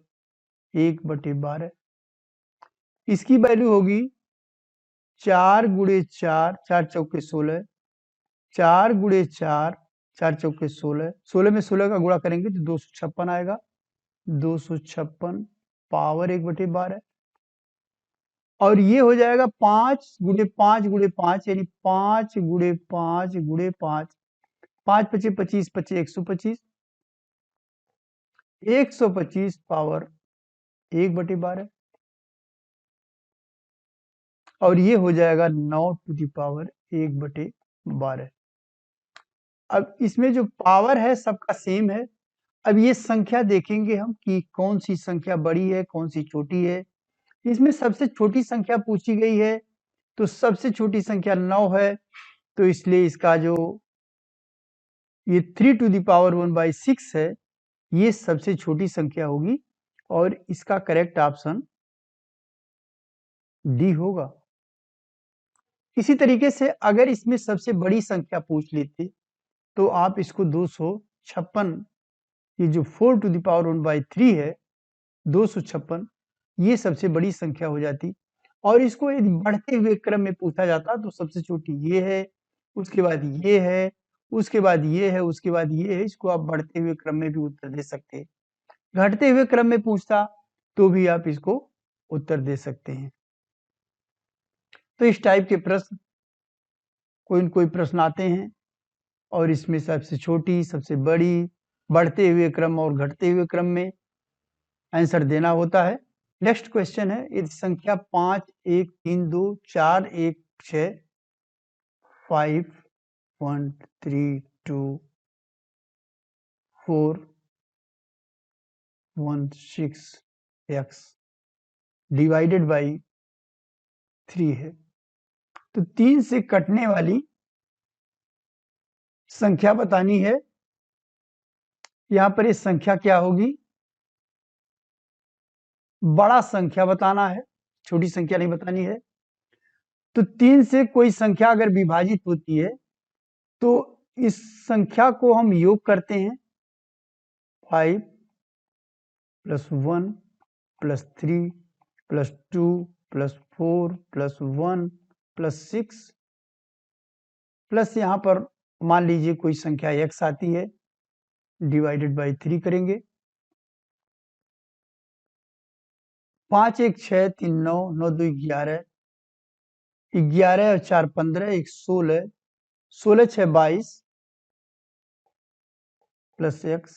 1/12। इसकी वैल्यू होगी 4 गुणे 4, 4 चौके 16, 4 गुणे 4, 4 चौके 16, 16 में 16 का गुणा करेंगे तो 256 आएगा, 256 पावर 1/12। और ये हो जाएगा 5 गुणे 5 गुणे 5 यानी 5 गुणे 5 गुणे 5, 5 पचे 25, पचे 125, 125 पावर 1/12। और ये हो जाएगा 9 टू द पावर 1/12। अब इसमें जो पावर है सबका सेम है। अब ये संख्या देखेंगे हम कि कौन सी संख्या बड़ी है, कौन सी छोटी है। इसमें सबसे छोटी संख्या पूछी गई है, तो सबसे छोटी संख्या 9 है, तो इसलिए इसका जो ये 3 टू द पावर 1/6 है, ये सबसे छोटी संख्या होगी और इसका करेक्ट ऑप्शन डी होगा। इसी तरीके से अगर इसमें सबसे बड़ी संख्या पूछ लेते तो आप इसको 256, ये जो 4 टू द पावर 1/3 है, 256 ये सबसे बड़ी संख्या हो जाती। और इसको यदि बढ़ते हुए क्रम में पूछा जाता तो सबसे छोटी ये है, उसके बाद ये है, उसके बाद ये है, उसके बाद ये है। इसको आप बढ़ते हुए क्रम में भी उत्तर दे सकते हैं। घटते हुए क्रम में पूछता तो भी आप इसको उत्तर दे सकते हैं। तो इस टाइप के प्रश्न कोई न कोई प्रश्न आते हैं और इसमें सबसे छोटी, सबसे बड़ी, बढ़ते हुए क्रम और घटते हुए क्रम में आंसर देना होता है। नेक्स्ट क्वेश्चन है, यदि संख्या 5 1 3 2 4 1 6 5 1 3 2 4 1 6 x डिवाइडेड बाई 3 है, तो 3 से कटने वाली संख्या बतानी है। यहां पर ये संख्या क्या होगी, बड़ा संख्या बताना है, छोटी संख्या नहीं बतानी है। तो 3 से कोई संख्या अगर विभाजित होती है तो इस संख्या को हम योग करते हैं, 5 + 1 + 3 + 2 + 4 + 1 + 6 प्लस यहाँ पर मान लीजिए कोई संख्या x आती है, डिवाइडेड बाई 3 करेंगे। 5 1 6 3 9 9 2 11 11 और 4 15 1 16 16 6 22 प्लस x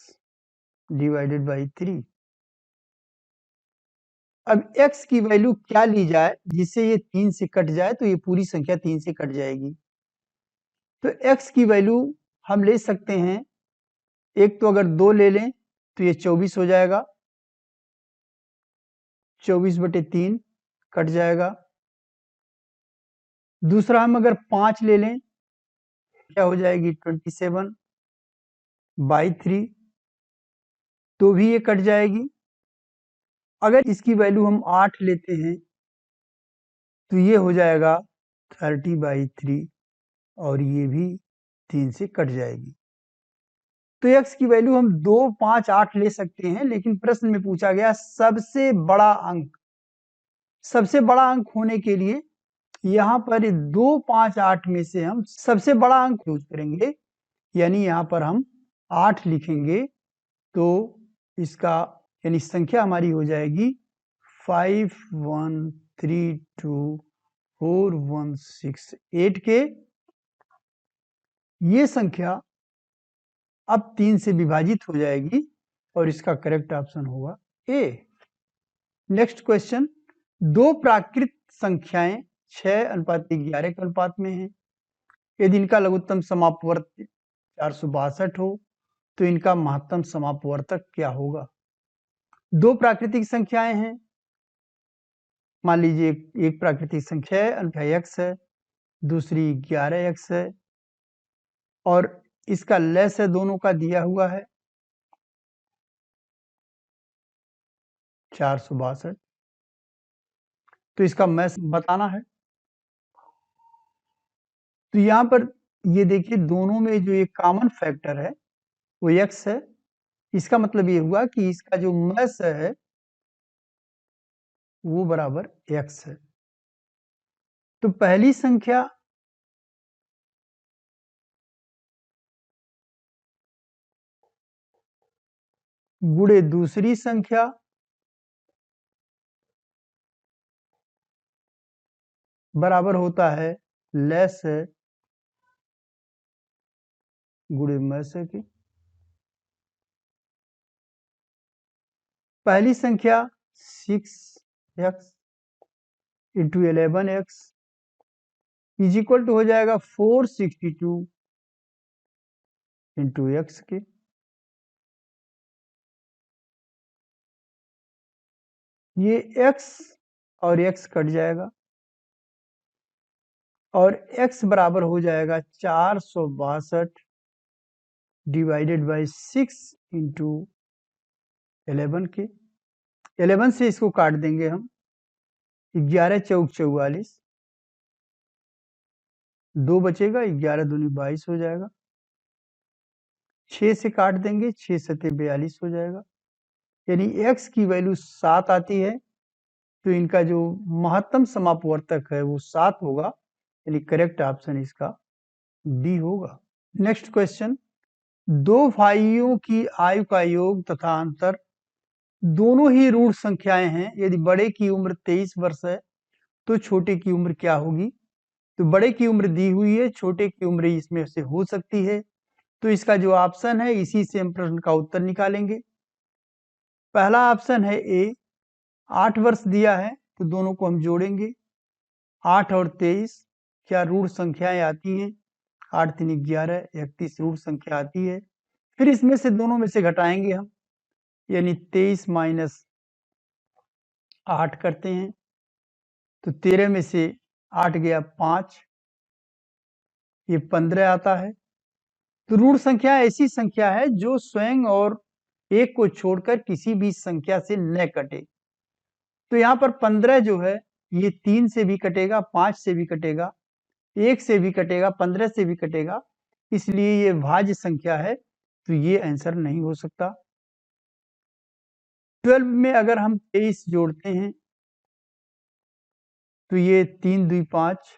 डिवाइडेड बाई 3। अब x की वैल्यू क्या ली जाए जिससे ये 3 से कट जाए, तो ये पूरी संख्या 3 से कट जाएगी। तो x की वैल्यू हम ले सकते हैं, एक तो अगर 2 ले लें तो ये 24 हो जाएगा, 24/3 कट जाएगा। दूसरा हम अगर 5 ले लें क्या हो जाएगी, 27/3, तो भी ये कट जाएगी। अगर इसकी वैल्यू हम 8 लेते हैं तो ये हो जाएगा 30/3 और ये भी 3 से कट जाएगी। तो x की वैल्यू हम 2 5 8 ले सकते हैं, लेकिन प्रश्न में पूछा गया सबसे बड़ा अंक। सबसे बड़ा अंक होने के लिए यहाँ पर 2 5 8 में से हम सबसे बड़ा अंक यूज करेंगे, यानी यहाँ पर हम 8 लिखेंगे, तो इसका यानी संख्या हमारी हो जाएगी 5 1 3 2 4 1 6 8 के। ये संख्या अब 3 से विभाजित हो जाएगी और इसका करेक्ट ऑप्शन होगा ए। नेक्स्ट क्वेश्चन, दो प्राकृत संख्याएं 6:11 के अनुपात में हैं। यदि इनका लघुत्तम समापवर्त 462 हो तो इनका महत्तम समापवर्तक क्या होगा। दो प्राकृतिक संख्याएं हैं, मान लीजिए एक प्राकृतिक संख्या है अल्फा x है, दूसरी 11x है और इसका लेस है दोनों का दिया हुआ है 462, तो इसका मैथ बताना है। तो यहां पर ये देखिए दोनों में जो एक कॉमन फैक्टर है वो x है। इसका मतलब ये हुआ कि इसका जो मैथ है वो बराबर x है। तो पहली संख्या गुणे दूसरी संख्या बराबर होता है लेस है गुणे मैस है की। पहली संख्या 6x into 11x is equal to हो जाएगा 462 इंटू एक्स के। ये x और x कट जाएगा और x बराबर हो जाएगा 462 डिवाइडेड बाई 6 इंटू 11 के। 11 से इसको काट देंगे हम, 11 चौक 44, 2 बचेगा, 11 दूनी 22 हो जाएगा। 6 से काट देंगे, 6 सते 42 हो जाएगा। यानी x की वैल्यू 7 आती है, तो इनका जो महत्तम समापवर्तक है वो 7 होगा, यानी करेक्ट ऑप्शन इसका डी होगा। नेक्स्ट क्वेश्चन, दो भाइयों की आयु का योग तथा अंतर दोनों ही ऋण संख्याएं हैं। यदि बड़े की उम्र 23 वर्ष है तो छोटे की उम्र क्या होगी? तो बड़े की उम्र दी हुई है, छोटे की उम्र इसमें से हो सकती है, तो इसका जो ऑप्शन है इसी से हम प्रश्न का उत्तर निकालेंगे। पहला ऑप्शन है ए, 8 वर्ष दिया है तो दोनों को हम जोड़ेंगे। 8 और 23 क्या ऋण संख्याएं आती हैं? 8 3 11, 31 ऋण संख्या आती है। फिर इसमें से दोनों में से घटाएंगे हम, यानी 23 माइनस 8 करते हैं, तो 13 में से 8 गया 5, ये 15 आता है। तो ऋण संख्या ऐसी संख्या है जो स्वयं और एक को छोड़कर किसी भी संख्या से न कटे। तो यहाँ पर 15 जो है ये 3 से भी कटेगा, 5 से भी कटेगा, 1 से भी कटेगा, 15 से भी कटेगा, इसलिए ये भाज्य संख्या है, तो ये आंसर नहीं हो सकता। 12 में अगर हम 23 जोड़ते हैं तो ये 3 2 5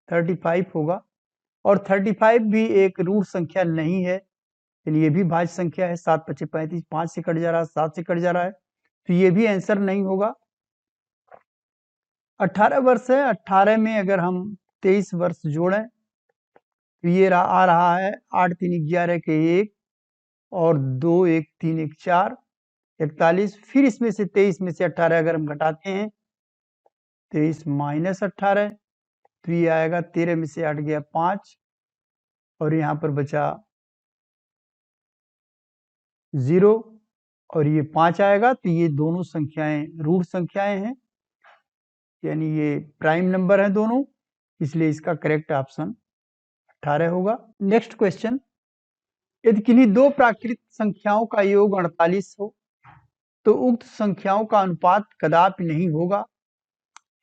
35 होगा, और 35 भी एक ऋण संख्या नहीं है, ये भी भाज्य संख्या है। 7 5 35, 5 से कट जा रहा है, 7 से कट जा रहा है, तो ये भी आंसर नहीं होगा। 18 वर्ष है, 18 में अगर हम 23 वर्ष जोड़ें तो ये आ रहा है 8 3 11 के 1 और 2 1 3 1 4 41। फिर इसमें से 23 में से 18 अगर हम घटाते हैं, 23 माइनस 18, तो ये आएगा 13 में से 8 गया 5 और यहाँ पर बचा 0 और ये 5 आएगा, तो ये दोनों संख्याएं ऋण संख्याएं हैं, यानी ये प्राइम नंबर है दोनों, इसलिए इसका करेक्ट ऑप्शन 18 होगा। नेक्स्ट क्वेश्चन, यदि किन्हीं दो प्राकृत संख्याओं का योग 48 हो तो उक्त संख्याओं का अनुपात कदापि नहीं होगा।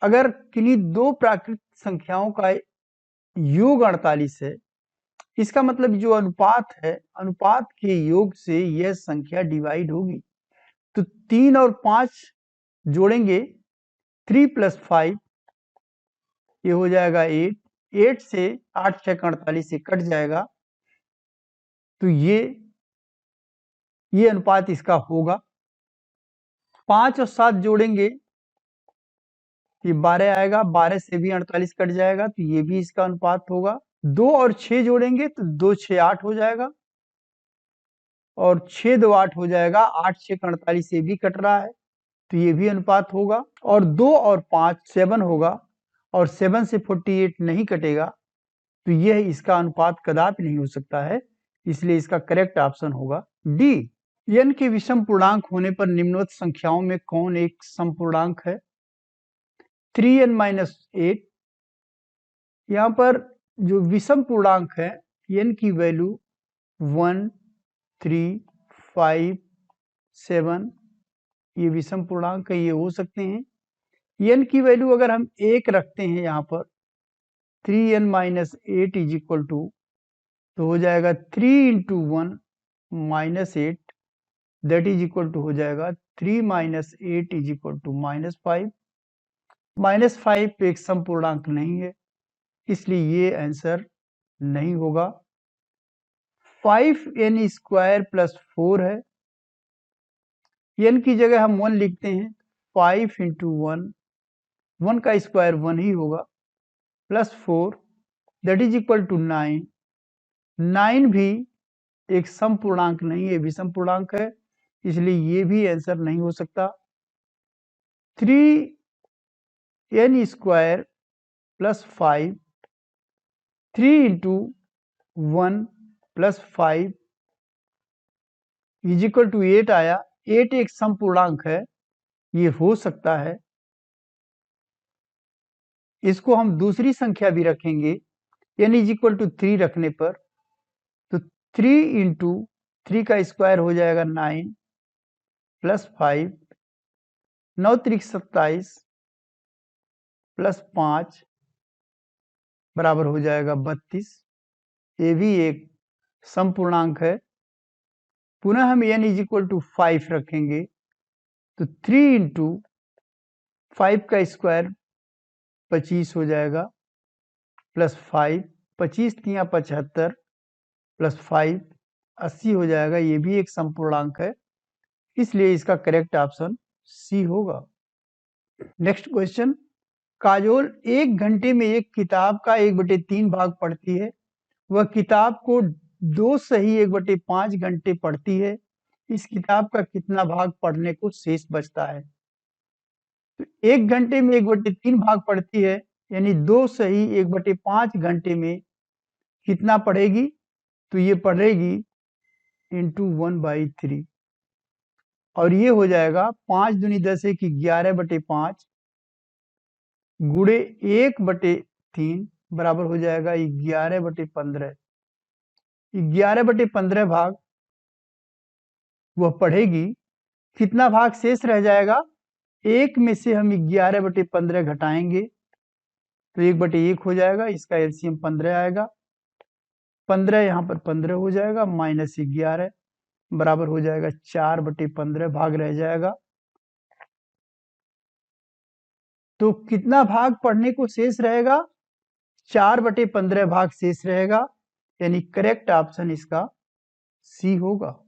अगर किन्हीं दो प्राकृत संख्याओं का योग 48 है, इसका मतलब जो अनुपात है, अनुपात के योग से यह संख्या डिवाइड होगी। तो 3 और 5 जोड़ेंगे, 3 + 5 ये हो जाएगा 8, 8 से 8 6 48 से कट जाएगा, तो ये अनुपात इसका होगा। 5 और 7 जोड़ेंगे, ये 12 आएगा, 12 से भी 48 कट जाएगा, तो ये भी इसका अनुपात होगा। 2 और 6 जोड़ेंगे तो 2 6 8 हो जाएगा, और 6 2 8 हो जाएगा, 8 6 48 से भी कट रहा है, तो ये भी अनुपात होगा। और 2 और 5 7 होगा, और 7 से 48 नहीं कटेगा, तो यह इसका अनुपात कदापि नहीं हो सकता है, इसलिए इसका करेक्ट ऑप्शन होगा डी। n के विषम पूर्णांक होने पर निम्नलिखित संख्याओं में कौन एक समपूर्णांक है? 3n - 8, यहाँ पर जो विषम पूर्णांक है n की वैल्यू 1 3 5 7, ये विषम पूर्णांक है, ये हो सकते हैं। n की वैल्यू अगर हम 1 रखते हैं यहाँ पर, 3n - 8 इज इक्वल टू, तो हो जाएगा 3 × 1 - 8, दैट इज इक्वल टू हो जाएगा 3 माइनस 8 इज इक्वल टू -5। -5 एक सम पूर्णांक नहीं है, इसलिए ये आंसर नहीं होगा। 5n स्क्वायर प्लस 4 है, n की जगह हम 1 लिखते हैं। 5 इंटू 1 का स्क्वायर 1 ही होगा, plus 4 that is equal to 9। 9 भी एक सम पूर्णांक नहीं है, विषम पूर्णांक है, इसलिए ये भी आंसर नहीं हो सकता। 3n square plus 5, 3 into 1 plus 5 is equal to 8 आया। 8 एक सम पूर्णांक है, ये हो सकता है। इसको हम दूसरी संख्या भी रखेंगे, n इज इक्वल टू 3 रखने पर, तो 3 इंटू 3 का स्क्वायर हो जाएगा 9 प्लस 5, 9 त्रिक 27 प्लस 5 बराबर हो जाएगा 32। ये भी एक सम पूर्णांक है। पुनः हम n इज इक्वल टू 5 रखेंगे, तो 3 इंटू 5 का स्क्वायर 25 हो जाएगा, प्लस 5, 25 तिया 75 प्लस 5 80 हो जाएगा। ये भी एक समपूर्णांक है, इसलिए इसका करेक्ट ऑप्शन सी होगा। नेक्स्ट क्वेश्चन, काजोल 1 घंटे में एक किताब का 1/3 भाग पढ़ती है। वह किताब को 2 सही 1/5 घंटे पढ़ती है। इस किताब का कितना भाग पढ़ने को शेष बचता है? तो 1 घंटे में 1/3 भाग पढ़ती है, यानी 2 सही 1/5 घंटे में कितना पढ़ेगी? तो ये पढ़ेगी इंटू 1/3, और ये हो जाएगा 5 दूनी 10 की 11/5 गुड़े 1/3 बराबर हो जाएगा 11/15। 11/15 भाग वह पढ़ेगी। कितना भाग शेष रह जाएगा? 1 में से हम 11/15 घटाएंगे तो 1/1 हो जाएगा, इसका एलसीएम 15 आएगा। 15 यहाँ पर 15 हो जाएगा, माइनस 11 बराबर हो जाएगा 4/15 भाग रह जाएगा। तो कितना भाग पढ़ने को शेष रहेगा? 4/15 भाग शेष रहेगा, यानी करेक्ट ऑप्शन इसका सी होगा।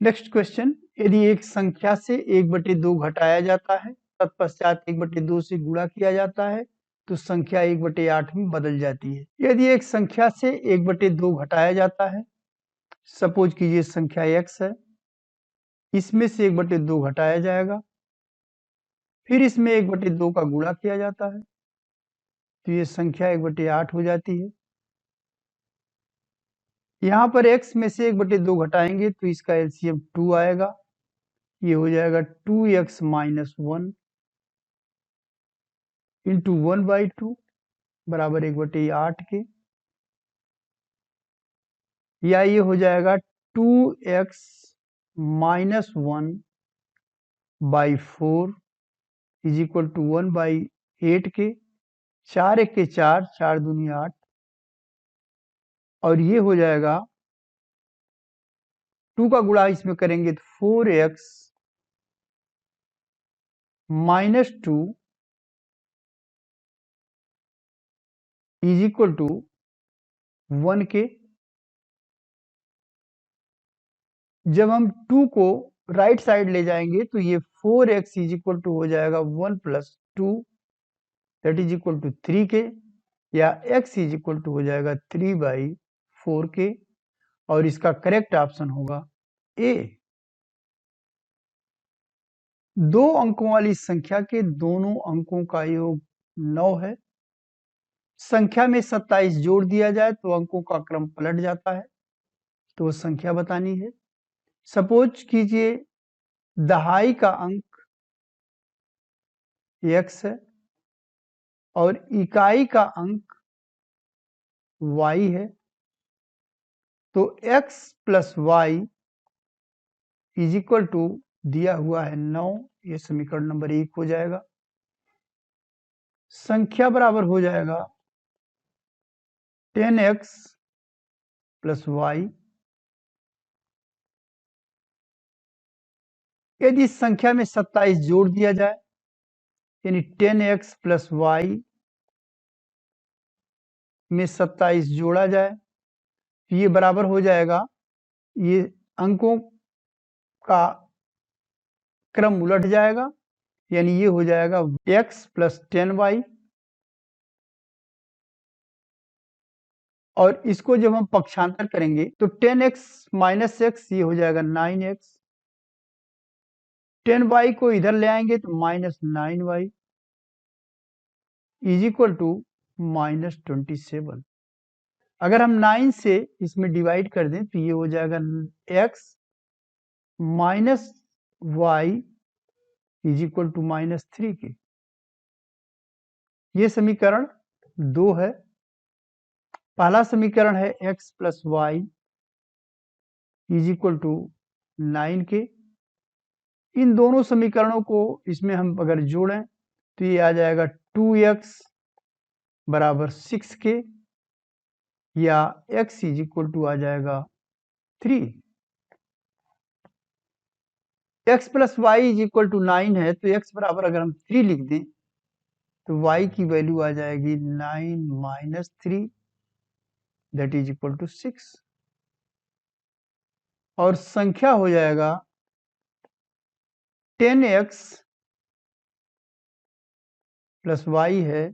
नेक्स्ट क्वेश्चन, यदि एक संख्या से 1/2 घटाया जाता है, तत्पश्चात 1/2 से गुणा किया जाता है, तो संख्या 1/8 में बदल जाती है। यदि एक संख्या से 1/2 घटाया जाता है, सपोज कीजिए संख्या x है, इसमें से 1/2 घटाया जाएगा, फिर इसमें 1/2 का गुणा किया जाता है, तो ये संख्या 1/8 हो जाती है। यहाँ पर x में से 1/2 घटाएंगे तो इसका एलसीएम 2 आएगा, ये हो जाएगा 2x माइनस 1 इंटू 1/2 बराबर 1/8 के, या ये हो जाएगा 2x minus 1/4 is equal to 1/8 के। 4 1 के 4, 4 दूनी 8, और ये हो जाएगा 2 का गुणा इसमें करेंगे तो 4x minus 2 is equal to 1 के। जब हम 2 को राइट साइड ले जाएंगे तो ये 4x इज इक्वल टू हो जाएगा 1 plus 2 that is equal to 3 के, या x इज इक्वल टू हो जाएगा 3/4 के, और इसका करेक्ट ऑप्शन होगा ए। 2 अंकों वाली संख्या के दोनों अंकों का योग 9 है। संख्या में 27 जोड़ दिया जाए तो अंकों का क्रम पलट जाता है, तो वो संख्या बतानी है। सपोज कीजिए दहाई का अंक x है और इकाई का अंक y है, तो x plus y is equal to दिया हुआ है 9, ये समीकरण नंबर 1 हो जाएगा। संख्या बराबर हो जाएगा 10x प्लस y यदि इस संख्या में 27 जोड़ दिया जाए यानी 10x प्लस वाई में 27 जोड़ा जाए तो ये बराबर हो जाएगा, ये अंकों का क्रम उलट जाएगा, यानी ये हो जाएगा x प्लस 10y, और इसको जब हम पक्षांतर करेंगे तो 10x माइनस एक्स ये हो जाएगा 9x, 10y को इधर ले आएंगे तो minus 9y is equal to minus 27। अगर हम 9 से इसमें डिवाइड कर दें तो ये हो जाएगा x minus y is equal to minus 3 के। ये समीकरण 2 है। पहला समीकरण है x plus y is equal to 9 के। इन दोनों समीकरणों को इसमें हम अगर जोड़ें तो ये आ जाएगा 2x बराबर 6 के, या x इज इक्वल टू आ जाएगा 3। x plus y is equal to 9 है तो x बराबर अगर हम 3 लिख दें तो y की वैल्यू आ जाएगी 9 minus 3 that is equal to 6, और संख्या हो जाएगा 10x प्लस वाई है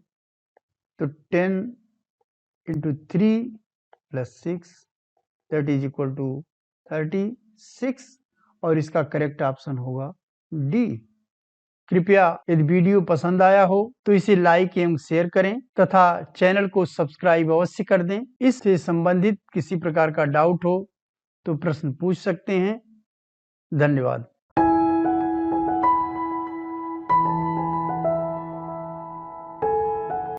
तो 10 into 3 plus 6 that is equal to 36, और इसका करेक्ट ऑप्शन होगा डी। कृपया यदि वीडियो पसंद आया हो तो इसे लाइक एवं शेयर करें तथा चैनल को सब्सक्राइब अवश्य कर दें। इससे संबंधित किसी प्रकार का डाउट हो तो प्रश्न पूछ सकते हैं। धन्यवाद।